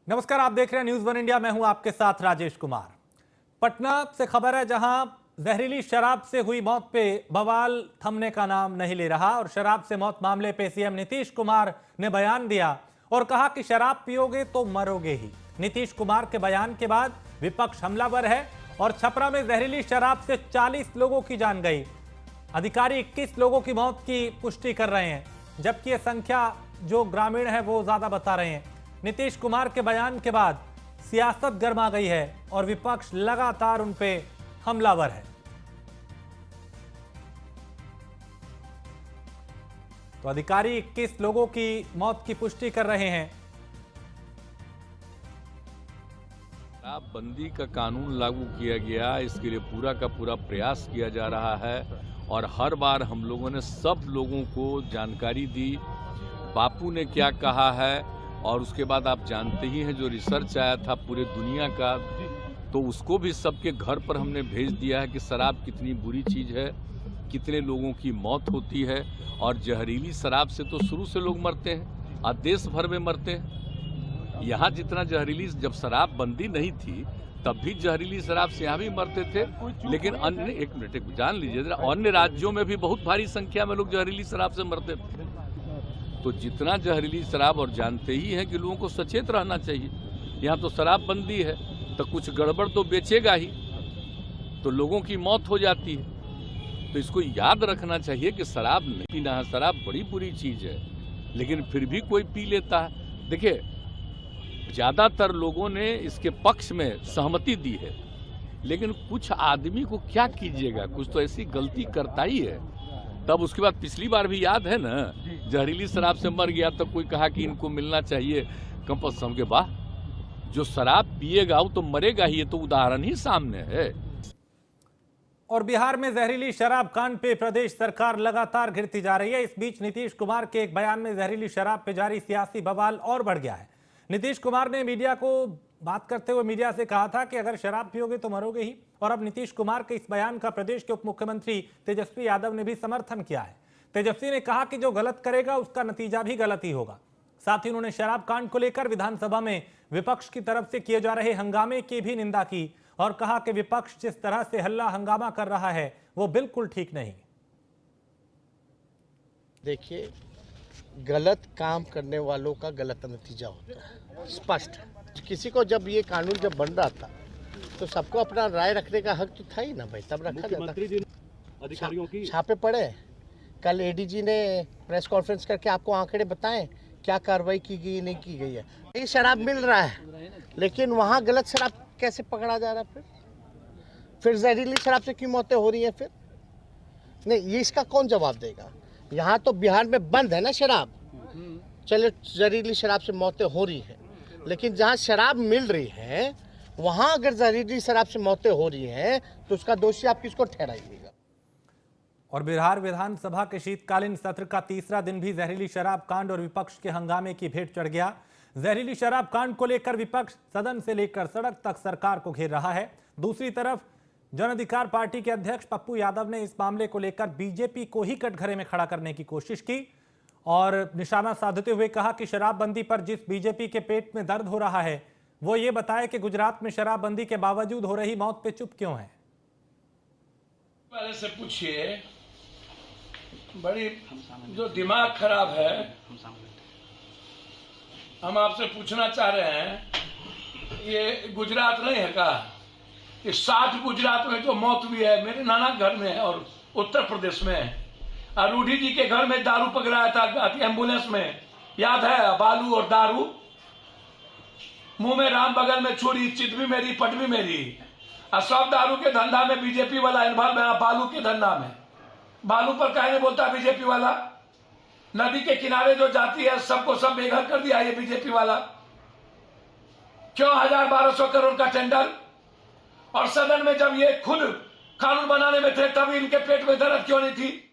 नमस्कार, आप देख रहे हैं न्यूज़ वन इंडिया। मैं हूं आपके साथ राजेश कुमार। पटना से खबर है, जहां जहरीली शराब से हुई मौत पे बवाल थमने का नाम नहीं ले रहा और शराब से मौत मामले पे सीएम नीतीश कुमार ने बयान दिया और कहा कि शराब पियोगे तो मरोगे ही। नीतीश कुमार के बयान के बाद विपक्ष हमलावर है और छपरा में जहरीली शराब से 40 लोगों की जान गई। अधिकारी 21 लोगों की मौत की पुष्टि कर रहे हैं, जबकि यह संख्या जो ग्रामीण है वो ज्यादा बता रहे हैं। नीतीश कुमार के बयान के बाद सियासत गर्मा गई है और विपक्ष लगातार उन पे हमलावर है। तो अधिकारी 21 लोगों की मौत की पुष्टि कर रहे हैं। शराबबंदी का कानून लागू किया गया, इसके लिए पूरा का पूरा प्रयास किया जा रहा है और हर बार हम लोगों ने सब लोगों को जानकारी दी। बापू ने क्या कहा है और उसके बाद आप जानते ही हैं जो रिसर्च आया था पूरे दुनिया का, तो उसको भी सबके घर पर हमने भेज दिया है कि शराब कितनी बुरी चीज़ है, कितने लोगों की मौत होती है। और जहरीली शराब से तो शुरू से लोग मरते हैं और देश भर में मरते हैं। यहाँ जितना जहरीली, जब शराब बंदी नहीं थी तब भी जहरीली शराब से यहाँ भी मरते थे, लेकिन अन्य, एक मिनट जान लीजिए जरा, अन्य राज्यों में भी बहुत भारी संख्या में लोग जहरीली शराब से मरते थे। तो जितना जहरीली शराब, और जानते ही हैं कि लोगों को सचेत रहना चाहिए। यहाँ तो शराब बंदी है तो कुछ गड़बड़ तो बेचेगा ही, तो लोगों की मौत हो जाती है। तो इसको याद रखना चाहिए कि शराब नहीं पीना है। शराब बड़ी बुरी चीज़ है, लेकिन फिर भी कोई पी लेता है। देखिए, ज़्यादातर लोगों ने इसके पक्ष में सहमति दी है, लेकिन कुछ आदमी को क्या कीजिएगा, कुछ तो ऐसी गलती करता ही है। तब उसके बाद पिछली बार भी याद है ना, जहरीली शराब से मर गया तो कोई कहा कि इनको मिलना चाहिए कंपल्सरी के। वाह, जो शराब पिएगा वो तो मरेगा ही, ये तो उदाहरण ही सामने है। और बिहार में जहरीली शराब कांड पे प्रदेश सरकार लगातार घिरती जा रही है। इस बीच नीतीश कुमार के एक बयान में जहरीली शराब पे जारी सियासी बवाल और बढ़ गया है। नीतीश कुमार ने मीडिया को बात करते हुए मीडिया से कहा था कि अगर शराब पियोगे तो मरोगे ही। और अब नीतीश कुमार के इस बयान का प्रदेश के उप मुख्यमंत्री तेजस्वी यादव ने भी समर्थन किया है। तेजस्वी ने कहा कि जो गलत करेगा उसका नतीजा भी गलत ही होगा। साथ ही उन्होंने शराब कांड को लेकर विधानसभा में विपक्ष की तरफ से किए जा रहे हंगामे की भी निंदा की और कहा कि विपक्ष जिस तरह से हल्ला हंगामा कर रहा है वो बिल्कुल ठीक नहीं। देखिए, गलत काम करने वालों का गलत नतीजा होता है, स्पष्ट है। किसी को जब ये कानून जब बन रहा था तो सबको अपना राय रखने का हक तो था ही ना भाई, तब रखा जाता। अधिकारियों की छापे पड़े। कल एडीजी ने प्रेस कॉन्फ्रेंस करके आपको आंकड़े बताएं क्या कार्रवाई की गई नहीं की गई है। ये शराब मिल रहा है, लेकिन वहाँ गलत शराब कैसे पकड़ा जा रहा है? फिर जहरीली शराब से क्यों मौतें हो रही हैं? फिर नहीं, ये इसका कौन जवाब देगा? यहाँ तो बिहार में बंद है ना शराब, चलो जहरीली शराब से मौतें हो रही है, लेकिन जहाँ शराब मिल रही है वहाँ अगर जहरीली शराब से मौतें हो रही हैं तो उसका दोषी आप किसको ठहराइएगा? और बिहार विधानसभा के शीतकालीन सत्र का तीसरा दिन भी जहरीली शराब कांड और विपक्ष के हंगामे की भेंट चढ़ गया। जहरीली शराब कांड को लेकर विपक्ष सदन से लेकर सड़क तक सरकार को घेर रहा है। दूसरी तरफ जन अधिकार पार्टी के अध्यक्ष पप्पू यादव ने इस मामले को लेकर बीजेपी को ही कटघरे में खड़ा करने की कोशिश की और निशाना साधते हुए कहा कि शराबबंदी पर जिस बीजेपी के पेट में दर्द हो रहा है वो ये बताए कि गुजरात में शराबबंदी के बावजूद हो रही मौत पे चुप क्यों है। वाले से पूछिए, बड़ी जो दिमाग खराब है। हम आपसे पूछना चाह रहे हैं, ये गुजरात नहीं है का? ये 60 गुजरात में जो मौत हुई है मेरे नाना घर में है और उत्तर प्रदेश में। रूढ़ी जी के घर में दारू पकड़ाया था एम्बुलेंस में, याद है? बालू और दारू, मुंह में राम, बगल में छुरी, चित भी मेरी पट भी मेरी। और सब दारू के धंधा में बीजेपी वाला इन्वॉल्व है। बालू के धंधा में, बालू पर काहे नहीं बोलता बीजेपी वाला? नदी के किनारे जो जाती है सबको सब बेघर कर दिया ये बीजेपी वाला। क्यों 1200 करोड़ का टेंडर? और सदन में जब ये खुद कानून बनाने में थे तब इनके पेट में दर्द क्यों नहीं थी?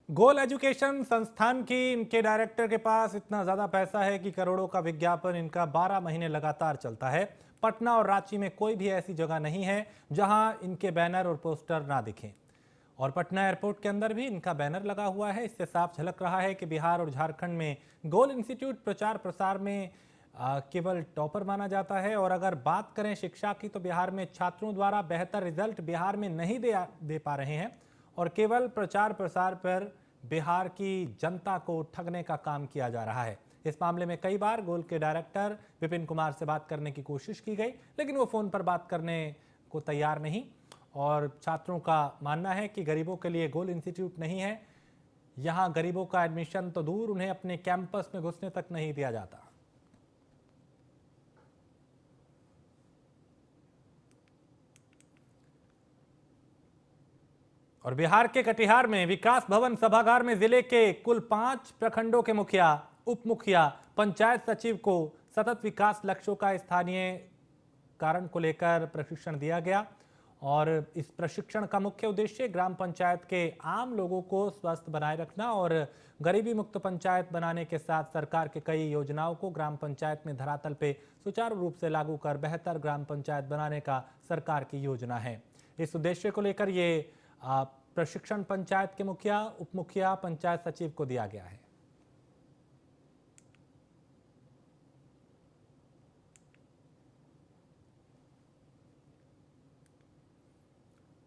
गोल एजुकेशन संस्थान की इनके डायरेक्टर के पास इतना ज्यादा पैसा है कि करोड़ों का विज्ञापन इनका 12 महीने लगातार चलता है। पटना और रांची में कोई भी ऐसी जगह नहीं है जहां इनके बैनर और पोस्टर ना दिखें। और पटना एयरपोर्ट के अंदर भी इनका बैनर लगा हुआ है। इससे साफ झलक रहा है कि बिहार और झारखंड में गोल इंस्टीट्यूट प्रचार प्रसार में केवल टॉपर माना जाता है। और अगर बात करें शिक्षा की तो बिहार में छात्रों द्वारा बेहतर रिजल्ट बिहार में नहीं दे पा रहे हैं और केवल प्रचार प्रसार पर बिहार की जनता को ठगने का काम किया जा रहा है। इस मामले में कई बार गोल के डायरेक्टर विपिन कुमार से बात करने की कोशिश की गई, लेकिन वो फोन पर बात करने को तैयार नहीं। और छात्रों का मानना है कि गरीबों के लिए गोल इंस्टीट्यूट नहीं है, यहाँ गरीबों का एडमिशन तो दूर, उन्हें अपने कैंपस में घुसने तक नहीं दिया जाता। और बिहार के कटिहार में विकास भवन सभागार में जिले के कुल 5 प्रखंडों के मुखिया, उप मुखिया, पंचायत सचिव को सतत विकास लक्ष्यों का स्थानीय कारण को लेकर प्रशिक्षण दिया गया। और इस प्रशिक्षण का मुख्य उद्देश्य ग्राम पंचायत के आम लोगों को स्वस्थ बनाए रखना और गरीबी मुक्त पंचायत बनाने के साथ सरकार के कई योजनाओं को ग्राम पंचायत में धरातल पे सुचारू रूप से लागू कर बेहतर ग्राम पंचायत बनाने का सरकार की योजना है। इस उद्देश्य को लेकर ये प्रशिक्षण पंचायत के मुखिया, उप मुखिया, पंचायत सचिव को दिया गया है।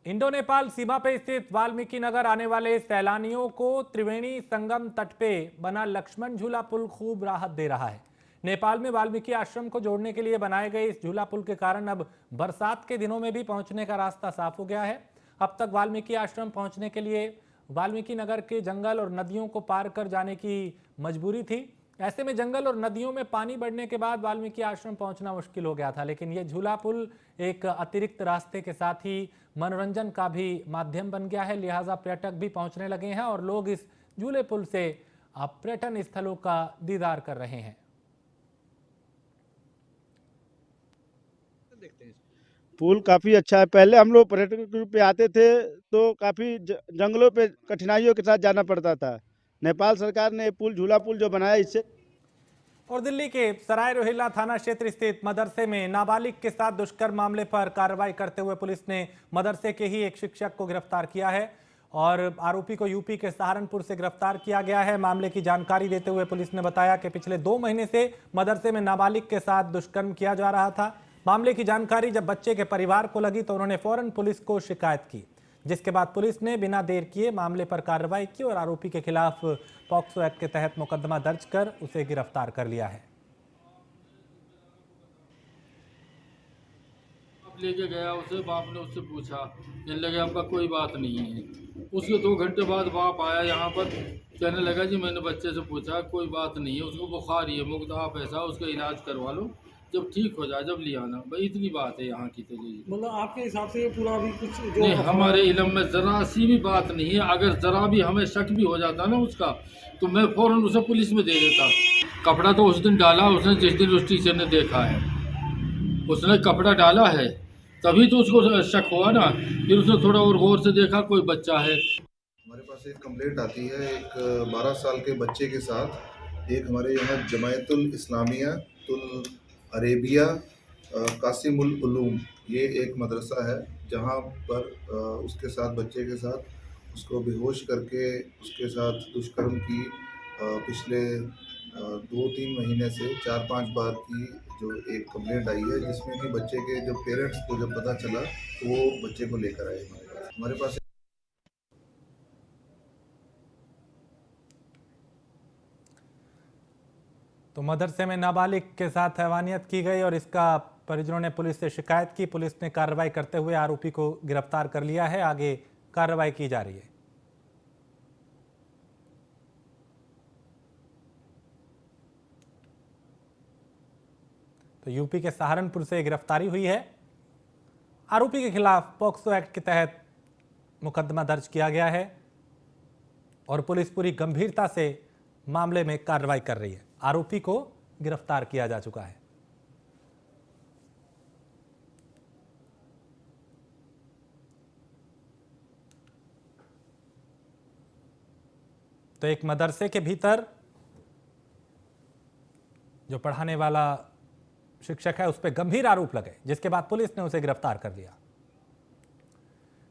इंडो नेपाल सीमा पे स्थित वाल्मीकि नगर आने वाले सैलानियों को त्रिवेणी संगम तट पे बना लक्ष्मण झूला पुल खूब राहत दे रहा है। नेपाल में वाल्मीकि आश्रम को जोड़ने के लिए बनाए गए इस झूला पुल के कारण अब बरसात के दिनों में भी पहुंचने का रास्ता साफ हो गया है। अब तक वाल्मीकि आश्रम पहुंचने के लिए वाल्मीकि नगर के जंगल और नदियों को पार कर जाने की मजबूरी थी। ऐसे में जंगल और नदियों में पानी बढ़ने के बाद वाल्मीकि आश्रम पहुंचना मुश्किल हो गया था, लेकिन ये झूला पुल एक अतिरिक्त रास्ते के साथ ही मनोरंजन का भी माध्यम बन गया है। लिहाजा पर्यटक भी पहुंचने लगे हैं और लोग इस झूले पुल से पर्यटन स्थलों का दीदार कर रहे हैं। पुल काफ़ी अच्छा है। पहले हम लोग पर्यटक टूर पे आते थे तो काफ़ी जंगलों पे कठिनाइयों के साथ जाना पड़ता था। नेपाल सरकार ने पुल, झूला पुल जो बनाया, इससे। और दिल्ली के सराय रोहिल्ला थाना क्षेत्र स्थित मदरसे में नाबालिग के साथ दुष्कर्म मामले पर कार्रवाई करते हुए पुलिस ने मदरसे के ही एक शिक्षक को गिरफ्तार किया है और आरोपी को यूपी के सहारनपुर से गिरफ्तार किया गया है। मामले की जानकारी देते हुए पुलिस ने बताया कि पिछले 2 महीने से मदरसे में नाबालिग के साथ दुष्कर्म किया जा रहा था। मामले की जानकारी जब बच्चे के परिवार को लगी तो उन्होंने फौरन पुलिस को शिकायत की, जिसके बाद पुलिस ने बिना देर किए मामले पर कार्रवाई की और आरोपी के खिलाफ पॉक्सो एक्ट के तहत मुकदमा दर्ज कर उसे गिरफ्तार कर लिया है। लेके गया उसे, बाप ने उससे पूछा, कहने लगे आपका कोई बात नहीं है। उसके 2 घंटे बाद बाप आया यहाँ पर, कहने लगा जी मैंने बच्चे से पूछा कोई बात नहीं है, उसको बुखार ही है, मुक्त आप ऐसा उसका इलाज करवा लो, जब ठीक हो जाए जब ले आना। भाई इतनी बात है यहाँ की। तो मतलब आपके हिसाब से ये पूरा भी कुछ जो नहीं, हमारे इल्म में जरा सी भी बात नहीं है। अगर जरा भी हमें शक भी हो जाता ना उसका, तो मैं फौरन उसे पुलिस में दे देता। कपड़ा तो उस दिन डाला उसने जिस दिन उस टीचर ने देखा है, उसने कपड़ा डाला है तभी तो उसको शक हुआ ना। फिर उसने थोड़ा और गौर से देखा, कोई बच्चा है। हमारे पास एक कंप्लेंट आती है एक 12 साल के बच्चे के साथ। एक हमारे यहाँ जमायतुल इस्लामिया तुल अरेबिया कासिमुल उलूम, ये एक मदरसा है जहाँ पर उसके साथ, बच्चे के साथ उसको बेहोश करके उसके साथ दुष्कर्म की पिछले 2-3 महीने से 4-5 बार की जो एक कंप्लेंट आई है, जिसमें कि बच्चे के जो पेरेंट्स को जब पता चला तो वो बच्चे को लेकर आए हमारे पास। तो मदरसे में नाबालिग के साथ हैवानियत की गई और इसका परिजनों ने पुलिस से शिकायत की। पुलिस ने कार्रवाई करते हुए आरोपी को गिरफ्तार कर लिया है। आगे कार्रवाई की जा रही है। तो यूपी के सहारनपुर से गिरफ्तारी हुई है। आरोपी के खिलाफ पॉक्सो एक्ट के तहत मुकदमा दर्ज किया गया है और पुलिस पूरी गंभीरता से मामले में कार्रवाई कर रही है। आरोपी को गिरफ्तार किया जा चुका है। तो एक मदरसे के भीतर जो पढ़ाने वाला शिक्षक है उस पर गंभीर आरोप लगे, जिसके बाद पुलिस ने उसे गिरफ्तार कर लिया।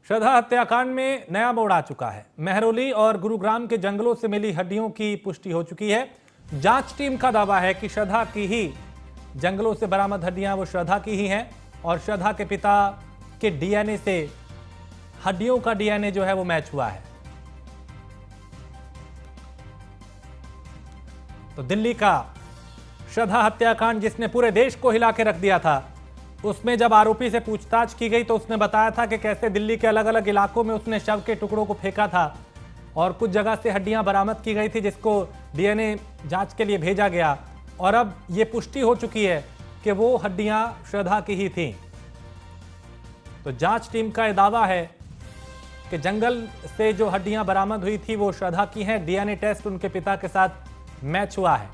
श्रद्धा हत्याकांड में नया मोड़ आ चुका है। मेहरौली और गुरुग्राम के जंगलों से मिली हड्डियों की पुष्टि हो चुकी है। जांच टीम का दावा है कि श्रद्धा की ही जंगलों से बरामद हड्डियां वो श्रद्धा की ही हैं और श्रद्धा के पिता के डीएनए से हड्डियों का डीएनए जो है वो मैच हुआ है। तो दिल्ली का श्रद्धा हत्याकांड जिसने पूरे देश को हिला के रख दिया था, उसमें जब आरोपी से पूछताछ की गई तो उसने बताया था कि कैसे दिल्ली के अलग अलग इलाकों में उसने शव के टुकड़ों को फेंका था और कुछ जगह से हड्डियां बरामद की गई थी जिसको डीएनए जांच के लिए भेजा गया और अब ये पुष्टि हो चुकी है कि वो हड्डियां श्रद्धा की ही थीं। तो जांच टीम का यह दावा है कि जंगल से जो हड्डियां बरामद हुई थी वो श्रद्धा की हैं। डीएनए टेस्ट उनके पिता के साथ मैच हुआ है।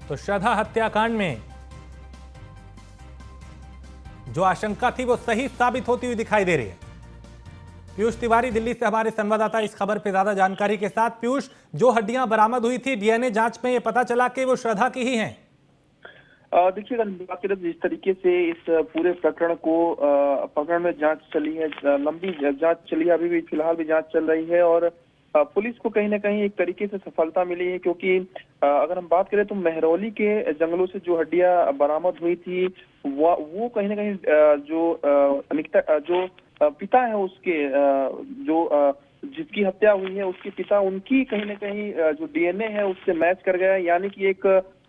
तो श्रद्धा हत्याकांड में जो आशंका थी वो सही साबित होती हुई दिखाई दे रही है। पीयूष तिवारी दिल्ली से हमारे संवाददाता इस खबर पे ज्यादा जानकारी के साथ। पीयूष, जो हड्डियां बरामद हुई थी डीएनए जांच में ये पता चला कि वो श्रद्धा की ही हैं। देखिए, अगर बात करें जिस तरीके से इस पूरे प्रकरण को प्रकरण में जांच चली है, लंबी जांच चली है, अभी भी फिलहाल भी जांच चल रही है और पुलिस को कहीं ना कहीं एक तरीके से सफलता मिली है क्योंकि अगर हम बात करें तो मेहरौली के जंगलों से जो हड्डियां बरामद हुई थी वो कहीं ना कहीं जो पिता है उसके जो जिसकी हत्या हुई है उसके पिता उनकी कहीं ना कहीं जो डीएनए है उससे मैच कर गया, यानी कि एक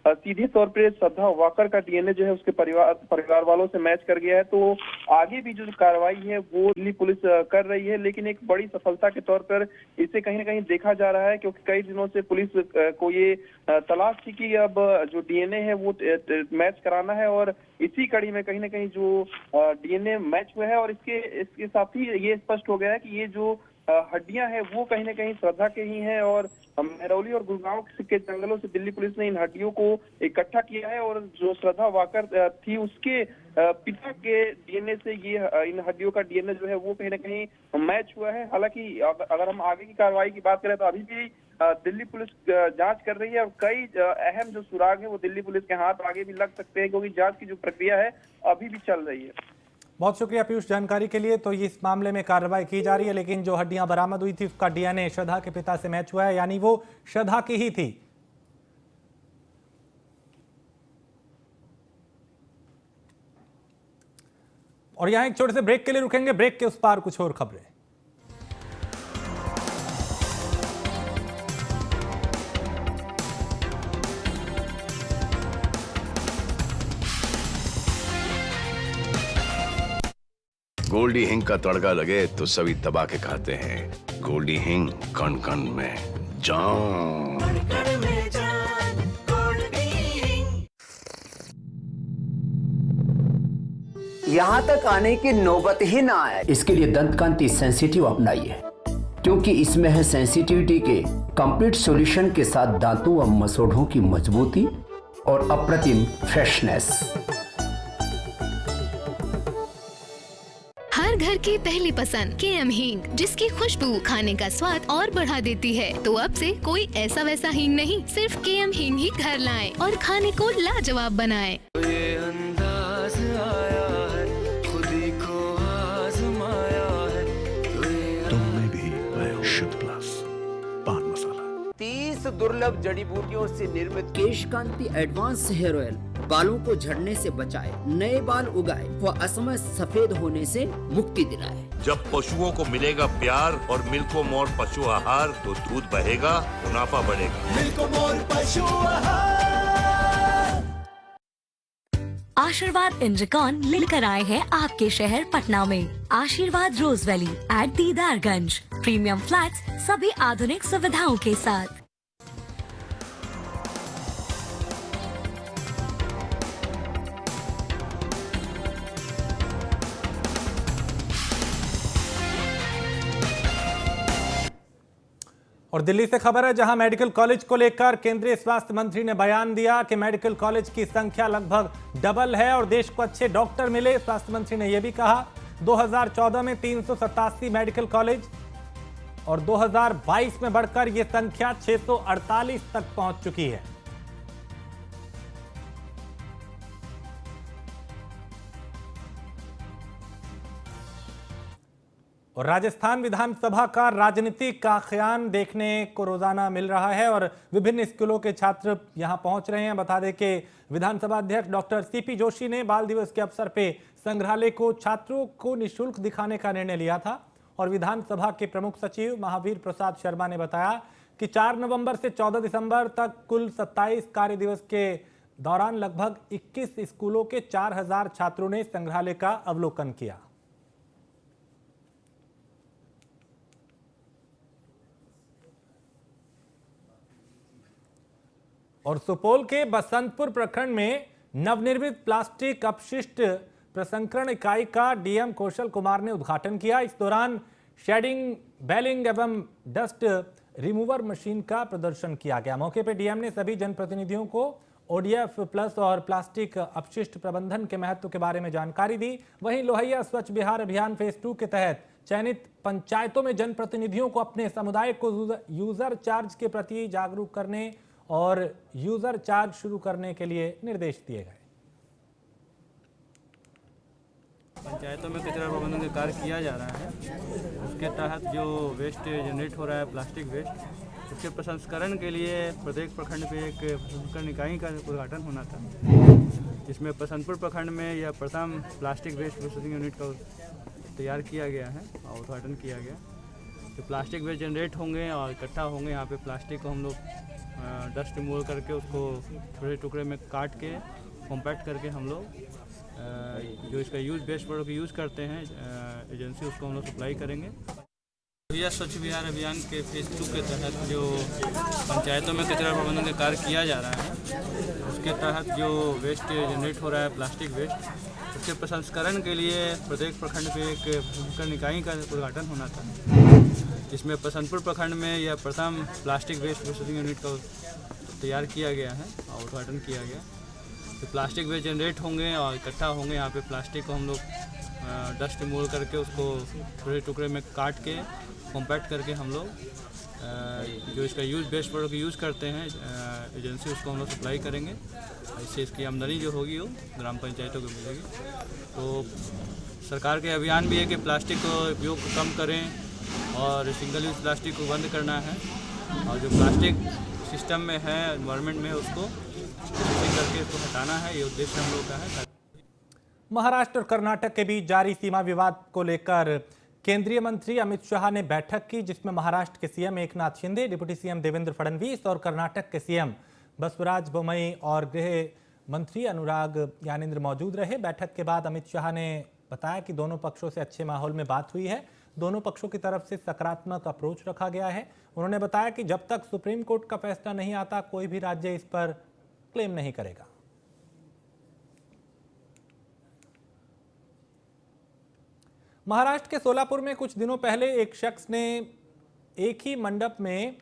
सीधे तौर पे श्रद्धा वाकर का डीएनए जो है उसके परिवार वालों से मैच कर गया है। तो आगे भी जो कार्रवाई है वो दिल्ली पुलिस कर रही है, लेकिन एक बड़ी सफलता के तौर पर इसे कहीं ना कहीं देखा जा रहा है क्योंकि कई दिनों से पुलिस को ये तलाश थी कि अब जो डीएनए है वो मैच कराना है और इसी कड़ी में कहीं ना कहीं जो डीएनए मैच हुआ है और इसके साथ ही ये स्पष्ट हो गया है कि ये जो हड्डियां हैं वो कहीं ना कहीं श्रद्धा के ही हैं और मेहरौली और गुरुग्राम के जंगलों से दिल्ली पुलिस ने इन हड्डियों को इकट्ठा किया है और जो श्रद्धा वाकर थी उसके पिता के डीएनए से ये इन हड्डियों का डीएनए जो है वो कहीं ना कहीं मैच हुआ है। हालांकि अगर हम आगे की कार्रवाई की बात करें तो अभी भी दिल्ली पुलिस जांच कर रही है और कई अहम जो सुराग है वो दिल्ली पुलिस के हाथ आगे भी लग सकते हैं क्योंकि जांच की जो प्रक्रिया है अभी भी चल रही है। बहुत शुक्रिया पीयूष जानकारी के लिए। तो इस मामले में कार्रवाई की जा रही है, लेकिन जो हड्डियां बरामद हुई थी उसका डीएनए श्रद्धा के पिता से मैच हुआ है, यानी वो श्रद्धा की ही थी। और यहां एक छोटे से ब्रेक के लिए रुकेंगे, ब्रेक के उस पार कुछ और खबरें। गोल्डी हिंग का तड़का लगे तो सभी दबा के खाते हैं। गोल्डी हिंग कण कण में जान। यहाँ तक आने की नौबत ही ना आए, इसके लिए दंतकांति सेंसिटिव अपनाइए क्योंकि इसमें है सेंसिटिविटी के कंप्लीट सॉल्यूशन के साथ दांतों व मसोढ़ों की मजबूती और अप्रतिम फ्रेशनेस। हर घर की पहली पसंद केएम हींग, जिसकी खुशबू खाने का स्वाद और बढ़ा देती है। तो अब से कोई ऐसा वैसा हींग नहीं, सिर्फ केएम हींग ही घर लाएं और खाने को लाजवाब बनाएं। ये अंदाज आया है, खुदी को आजमाया है। तुमने भी शुद्ध प्लस पान मसाला 30 दुर्लभ जड़ी बूटियों से निर्मित केश कांति एडवांस हेयर ऑयल बालों को झड़ने से बचाए, नए बाल उगाए व असमय सफेद होने से मुक्ति दिलाए। जब पशुओं को मिलेगा प्यार और मिल्को मोर पशु आहार तो दूध बहेगा, मुनाफा बढ़ेगा। मिल्को मोर पशु आहार। आशीर्वाद इंद्रकॉन लेकर आए हैं आपके शहर पटना में Ashirwad rose valley at Didarganj. Premium flats सभी आधुनिक सुविधाओं के साथ। और दिल्ली से खबर है, जहां मेडिकल कॉलेज को लेकर केंद्रीय स्वास्थ्य मंत्री ने बयान दिया कि मेडिकल कॉलेज की संख्या लगभग डबल है और देश को अच्छे डॉक्टर मिले। स्वास्थ्य मंत्री ने यह भी कहा 2014 में 387 मेडिकल कॉलेज और 2022 में बढ़कर यह संख्या 648 तक पहुंच चुकी है। और राजस्थान विधानसभा का राजनीतिक आख्यान देखने को रोजाना मिल रहा है और विभिन्न स्कूलों के छात्र यहां पहुंच रहे हैं। बता दें कि विधानसभा अध्यक्ष डॉक्टर सीपी जोशी ने बाल दिवस के अवसर पे संग्रहालय को छात्रों को निःशुल्क दिखाने का निर्णय लिया था और विधानसभा के प्रमुख सचिव महावीर प्रसाद शर्मा ने बताया कि 4 नवंबर से 14 दिसंबर तक कुल 27 कार्य दिवस के दौरान लगभग 21 स्कूलों के 4000 छात्रों ने संग्रहालय का अवलोकन किया। और सुपौल के बसंतपुर प्रखंड में नवनिर्मित प्लास्टिक अपशिष्ट प्रसंस्करण इकाई का डीएम कौशल कुमार ने उद्घाटन किया। इस दौरान शेडिंग, बेलिंग एवं डस्ट रिमूवर मशीन का प्रदर्शन किया गया। मौके पर डीएम ने सभी जनप्रतिनिधियों को ओडीएफ प्लस और प्लास्टिक अपशिष्ट प्रबंधन के महत्व के बारे में जानकारी दी। वहीं लोहिया स्वच्छ बिहार अभियान फेज 2 के तहत चयनित पंचायतों में जनप्रतिनिधियों को अपने समुदाय को यूजर चार्ज के प्रति जागरूक करने और यूजर चार्ज शुरू करने के लिए निर्देश दिए गए। पंचायतों में कचरा प्रबंधन का कार्य किया जा रहा है। उसके तहत जो वेस्ट जनरेट हो रहा है प्लास्टिक वेस्ट, उसके प्रसंस्करण के लिए प्रत्येक प्रखंड पे एक प्रसंस्करण इकाई का उद्घाटन होना था, जिसमें बसंतपुर प्रखंड में यह प्रथम प्लास्टिक वेस्ट प्रोसेसिंग यूनिट का तैयार किया गया है और उद्घाटन किया गया। तो प्लास्टिक वेस्ट जनरेट होंगे और इकट्ठा होंगे। यहाँ पे प्लास्टिक को हम लोग डस्ट रिमूव करके उसको छोटे टुकड़े में काट के कॉम्पैक्ट करके हम लोग जो इसका यूज बेस्ट प्रोडक्ट यूज़ करते हैं एजेंसी, उसको हम लोग सप्लाई करेंगे। लोहिया स्वच्छ बिहार अभियान के फेज 2 के तहत जो पंचायतों में कचरा प्रबंधन का कार्य किया जा रहा है, उसके तहत जो वेस्ट जनरेट हो रहा है प्लास्टिक वेस्ट, उसके प्रसंस्करण के लिए प्रत्येक प्रखंड पे एक प्रसंस्करण इकाई का उद्घाटन होना था, जिसमें बसंतपुर प्रखंड में यह प्रथम प्लास्टिक वेस्ट प्रोसेसिंग यूनिट का तैयार किया गया है और उद्घाटन किया गया। तो प्लास्टिक वेस्ट जनरेट होंगे और इकट्ठा होंगे। यहाँ पे प्लास्टिक को हम लोग डस्ट रिमूव करके उसको छोटे टुकड़े में काट के कॉम्पैक्ट करके हम लोग जो इसका यूज बेस्ट प्रोडक्ट यूज़ करते हैं एजेंसी, उसको हम लोग सप्लाई करेंगे। इससे इसकी आमदनी जो होगी वो ग्राम पंचायतों को मिलेगी। तो सरकार के अभियान भी है कि प्लास्टिक को उपयोग कम करें और सिंगल यूज प्लास्टिक को बंद करना है और जो प्लास्टिक सिस्टम में है एनवायरनमेंट में उसको करके इसको हटाना है। ये उद्देश्य हम लोग का है। महाराष्ट्र और कर्नाटक के बीच जारी सीमा विवाद को लेकर केंद्रीय मंत्री अमित शाह ने बैठक की, जिसमें महाराष्ट्र के CM Eknath Shinde, deputy CM Devendra Fadnavis और कर्नाटक के सीएम बसवराज बोम्मई और गृह मंत्री अनुराग ज्ञानेंद्र मौजूद रहे। बैठक के बाद अमित शाह ने बताया कि दोनों पक्षों से अच्छे माहौल में बात हुई है। दोनों पक्षों की तरफ से सकारात्मक अप्रोच रखा गया है। उन्होंने बताया कि जब तक सुप्रीम कोर्ट का फैसला नहीं आता, कोई भी राज्य इस पर क्लेम नहीं करेगा। महाराष्ट्र के सोलापुर में कुछ दिनों पहले एक शख्स ने एक ही मंडप में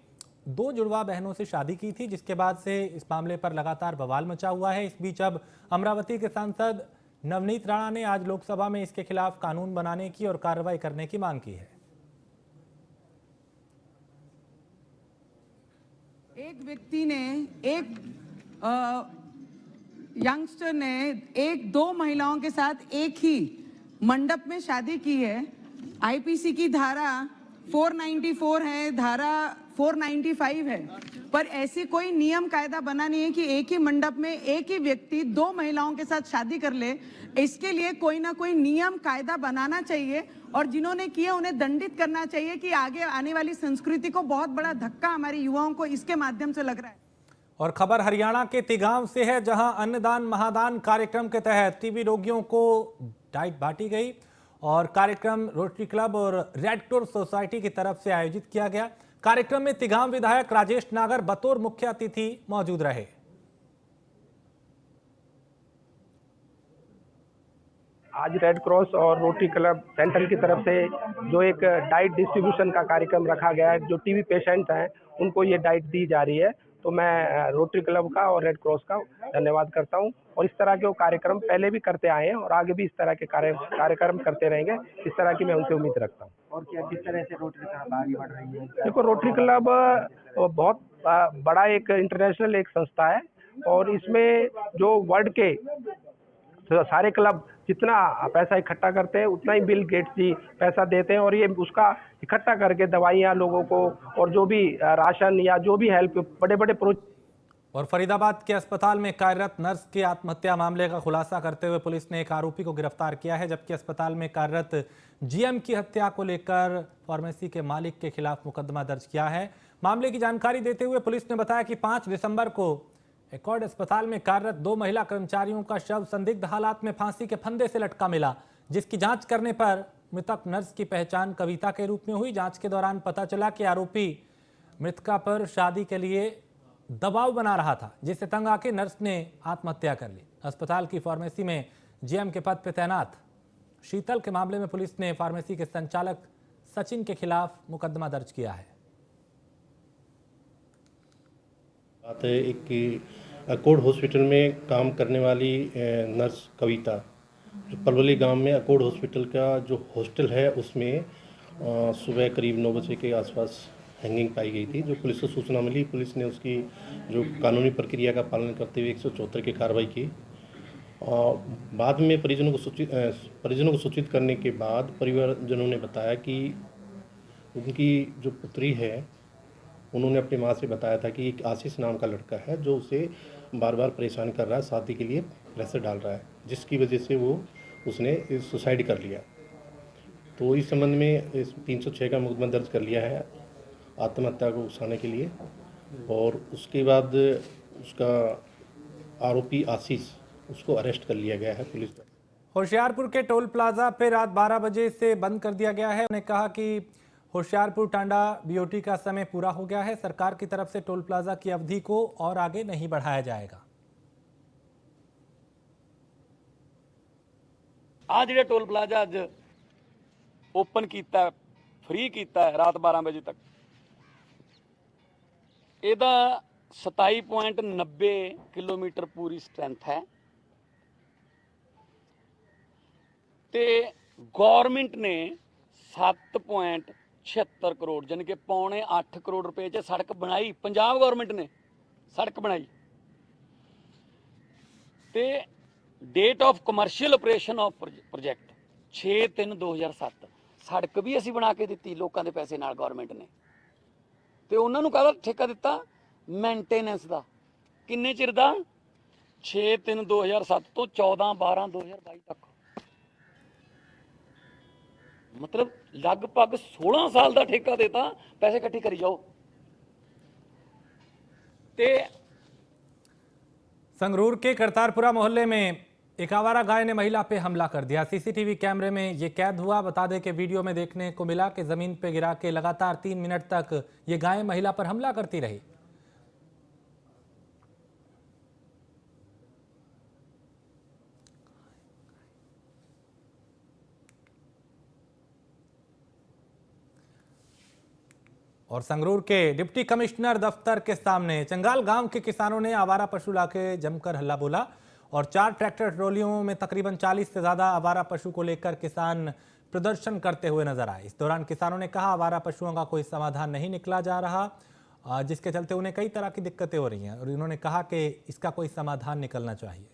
2 जुड़वा बहनों से शादी की थी, जिसके बाद से इस मामले पर लगातार बवाल मचा हुआ है। इस बीच अब अमरावती के सांसद नवनीत राणा ने आज लोकसभा में इसके खिलाफ कानून बनाने की और कार्रवाई करने की मांग की है। एक व्यक्ति ने, एक यंगस्टर ने 1-2 महिलाओं के साथ एक ही मंडप में शादी की है। आईपीसी की धारा 494 है, धारा 495 है, पर ऐसी कोई नियम कायदा बना नहीं है कि एक ही मंडप में एक ही व्यक्ति 2 महिलाओं के साथ शादी कर ले। इसके लिए कोई ना कोई नियम कायदा बनाना चाहिए और जिन्होंने किया उन्हें दंडित करना चाहिए कि आगे आने वाली संस्कृति को बहुत बड़ा धक्का हमारे युवाओं को इसके माध्यम से लग रहा है। और खबर हरियाणा के तिगांव से है, जहां अन्नदान महादान कार्यक्रम के तहत टीबी रोगियों को डाइट बांटी गई और कार्यक्रम रोटरी क्लब और रेड क्रॉस सोसाइटी की तरफ से आयोजित किया गया। कार्यक्रम में तिगांव विधायक राजेश नागर बतौर मुख्य अतिथि मौजूद रहे। आज रेड क्रॉस और रोटरी क्लब सेंट्रल की तरफ से जो एक डाइट डिस्ट्रीब्यूशन का कार्यक्रम रखा गया है, जो टीबी पेशेंट हैं उनको ये डाइट दी जा रही है, तो मैं रोटरी क्लब का और रेड क्रॉस का धन्यवाद करता हूं। और इस तरह के कार्यक्रम पहले भी करते आए हैं और आगे भी इस तरह के कार्यक्रम करते रहेंगे, इस तरह की मैं उनसे उम्मीद रखता हूं। और क्या किस तरह से रोटरी क्लब आगे बढ़ रही है? देखो, रोटरी क्लब बहुत बड़ा एक इंटरनेशनल एक संस्था है और इसमें जो वर्ल्ड के सारे क्लब जितना पैसा इकट्ठा करते हैं उतना ही बिल गेट्स जी पैसा देते हैं और ये उसका इकट्ठा करके दवाइयाँ लोगों को और जो भी राशन या जो भी हेल्प बड़े बड़े और फरीदाबाद के अस्पताल में कार्यरत नर्स की आत्महत्या मामले का खुलासा करते हुए पुलिस ने एक आरोपी को गिरफ्तार किया है, जबकि अस्पताल में कार्यरत जीएम की हत्या को लेकर फार्मेसी के मालिक के खिलाफ मुकदमा दर्ज किया है। मामले की जानकारी देते हुए पुलिस ने बताया कि 5 दिसंबर को एकॉर्ड अस्पताल में कार्यरत 2 महिला कर्मचारियों का शव संदिग्ध हालात में फांसी के फंदे से लटका मिला, जिसकी जांच करने पर मृतक नर्स की पहचान कविता के रूप में हुई। जांच के दौरान पता चला कि आरोपी मृतका पर शादी के लिए दबाव बना रहा था, जिससे तंग आके नर्स ने आत्महत्या कर ली। अस्पताल की फार्मेसी में जीएम के पद पर तैनात शीतल के मामले में पुलिस ने फार्मेसी के संचालक सचिन के खिलाफ मुकदमा दर्ज किया है। बात है एक अकोड हॉस्पिटल में काम करने वाली नर्स कविता, जो पलवली गांव में अकोड हॉस्पिटल का जो हॉस्टल है उसमें सुबह करीब 9 बजे के आसपास हैंगिंग पाई गई थी। जो पुलिस को सूचना मिली, पुलिस ने उसकी जो कानूनी प्रक्रिया का पालन करते हुए 174 की कार्रवाई की। बाद में परिजनों को सूचित करने के बाद परिवारजनों ने बताया कि उनकी जो पुत्री है, उन्होंने अपनी माँ से बताया था कि एक आशीष नाम का लड़का है जो उसे बार बार परेशान कर रहा है, शादी के लिए प्रेशर डाल रहा है, जिसकी वजह से उसने सुसाइड कर लिया। तो इस संबंध में 306 का मुकदमा दर्ज कर लिया है आत्महत्या को उकसाने के लिए। और उसके बाद उसका आरोपी आशीष, उसको अरेस्ट कर लिया गया है पुलिस द्वारा। होशियारपुर के टोल प्लाजा पे रात 12 बजे से बंद कर दिया गया है। उन्होंने कहा कि होशियारपुर टांडा बीओटी का समय पूरा हो गया है। सरकार की तरफ से टोल प्लाजा की अवधि को और आगे नहीं बढ़ाया जाएगा। आ जो टोल प्लाजा अज ओपन किया, फ्री किया रात 12 बजे तक, ਇਹਦਾ 27.90 किलोमीटर पूरी स्ट्रेंथ है ਤੇ गवर्नमेंट ने 7.76 करोड़ यानी कि पौने 8 करोड़ रुपए च सड़क बनाई। पंजाब गवर्नमेंट ने सड़क बनाई the date of commercial operation of project 6/3/2007 सड़क भी असी बना के दी लोगों के पैसे नाल गवर्नमेंट ने। ਤੇ ਉਹਨਾਂ ਨੂੰ ਕਾਹਦਾ ਠੇਕਾ ਦਿੱਤਾ? ਮੇਨਟੇਨੈਂਸ ਦਾ। ਕਿੰਨੇ ਚਿਰ ਦਾ? 6/3/2007 ਤੋਂ 14/12/2022 ਤੱਕ, मतलब लगभग 16 साल का ठेका देता। पैसे इकट्ठी करी जाओ। संगरूर के करतारपुरा मोहल्ले में एक आवारा गाय ने महिला पे हमला कर दिया। सीसीटीवी कैमरे में ये कैद हुआ। बता दें कि वीडियो में देखने को मिला कि जमीन पे गिरा के लगातार 3 मिनट तक ये गाय महिला पर हमला करती रही। और संगरूर के डिप्टी कमिश्नर दफ्तर के सामने चंगाल गांव के किसानों ने आवारा पशु लाके जमकर हल्ला बोला और 4 ट्रैक्टर ट्रॉलियों में तकरीबन 40 से ज़्यादा आवारा पशु को लेकर किसान प्रदर्शन करते हुए नजर आए। इस दौरान किसानों ने कहा आवारा पशुओं का कोई समाधान नहीं निकला जा रहा, जिसके चलते उन्हें कई तरह की दिक्कतें हो रही हैं और उन्होंने कहा कि इसका कोई समाधान निकलना चाहिए।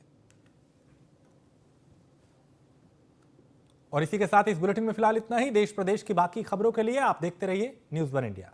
और इसी के साथ इस बुलेटिन में फिलहाल इतना ही। देश प्रदेश की बाकी खबरों के लिए आप देखते रहिए न्यूज़ 1 इंडिया।